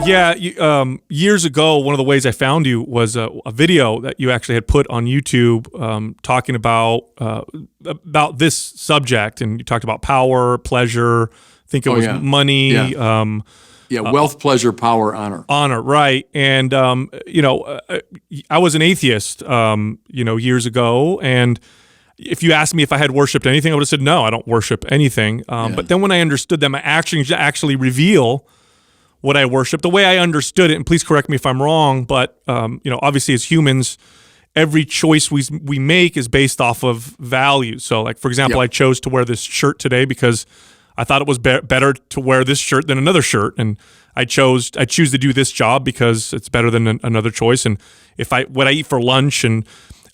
Yeah, years ago, one of the ways I found you was a video that you actually had put on YouTube, talking about this subject, and you talked about power, pleasure. I think it was money. Yeah, wealth, pleasure, power, honor. Honor, right? And I was an atheist, years ago, and if you asked me if I had worshipped anything, I would have said no, I don't worship anything. But then when I understood that my actions actually reveal what I worship, the way I understood it, and please correct me if I'm wrong, but obviously as humans, every choice we make is based off of values. So, like for example, I chose to wear this shirt today because I thought it was better to wear this shirt than another shirt, and I choose to do this job because it's better than another choice. And what I eat for lunch and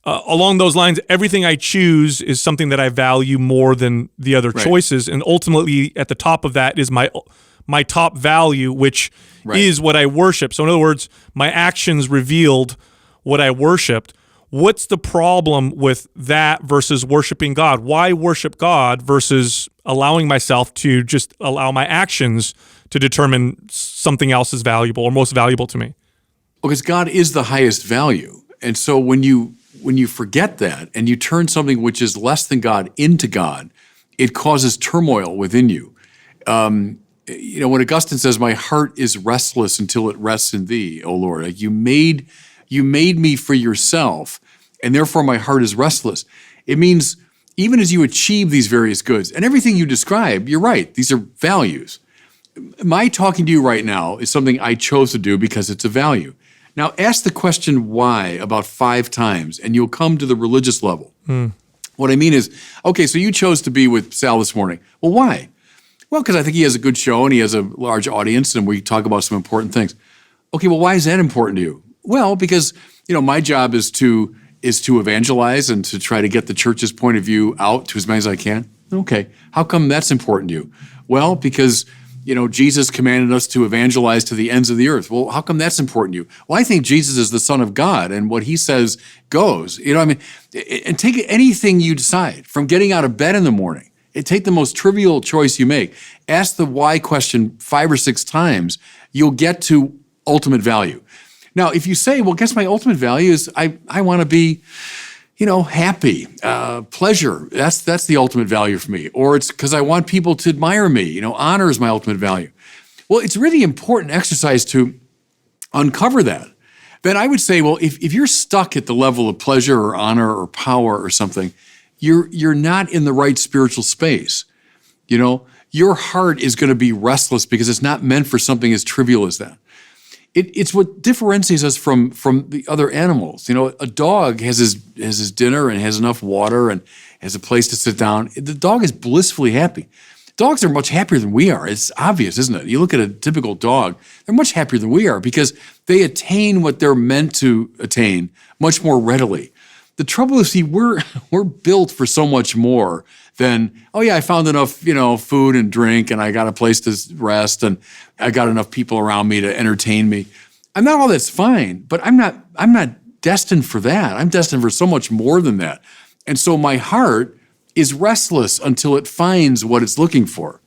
along those lines, everything I choose is something that I value more than the other choices, and ultimately at the top of that is my top value, which is what I worship. So in other words, my actions revealed what I worshiped. What's the problem with that versus worshiping God? Why worship God versus allowing myself to just allow my actions to determine something else is valuable or most valuable to me? Because God is the highest value. And so when you forget that and you turn something which is less than God into God, it causes turmoil within you. When Augustine says, "My heart is restless until it rests in thee, O Lord," like you made me for yourself, and therefore my heart is restless. It means even as you achieve these various goods, and everything you describe, you're right, these are values. My talking to you right now is something I chose to do because it's a value. Now ask the question why about 5 times, and you'll come to the religious level. What I mean is, okay, so you chose to be with Sal this morning. Well, why? Well, because I think he has a good show and he has a large audience and we talk about some important things. Okay, well, why is that important to you? Well, because my job is to evangelize and to try to get the church's point of view out to as many as I can. Okay, how come that's important to you? Well, because Jesus commanded us to evangelize to the ends of the earth. Well, how come that's important to you? Well, I think Jesus is the Son of God, and what he says goes. And take anything you decide, from getting out of bed in the morning. Take the most trivial choice you make. Ask the why question 5 or 6 times. You'll get to ultimate value. Now, if you say, well, guess my ultimate value is I want to be, happy, pleasure. That's the ultimate value for me. Or it's because I want people to admire me. Honor is my ultimate value. Well, it's really important exercise to uncover that. Then I would say, well, if you're stuck at the level of pleasure or honor or power or something, you're not in the right spiritual space. Your heart is going to be restless because it's not meant for something as trivial as that. It's what differentiates us from the other animals. A dog has his dinner and has enough water and has a place to sit down. The dog is blissfully happy. Dogs are much happier than we are. It's obvious, isn't it? You look at a typical dog, they're much happier than we are because they attain what they're meant to attain much more readily. The trouble is, we're built for so much more than, oh yeah, I found enough, food and drink, and I got a place to rest, and I got enough people around me to entertain me. I'm not all that's fine, but I'm not destined for that. I'm destined for so much more than that. And so my heart is restless until it finds what it's looking for.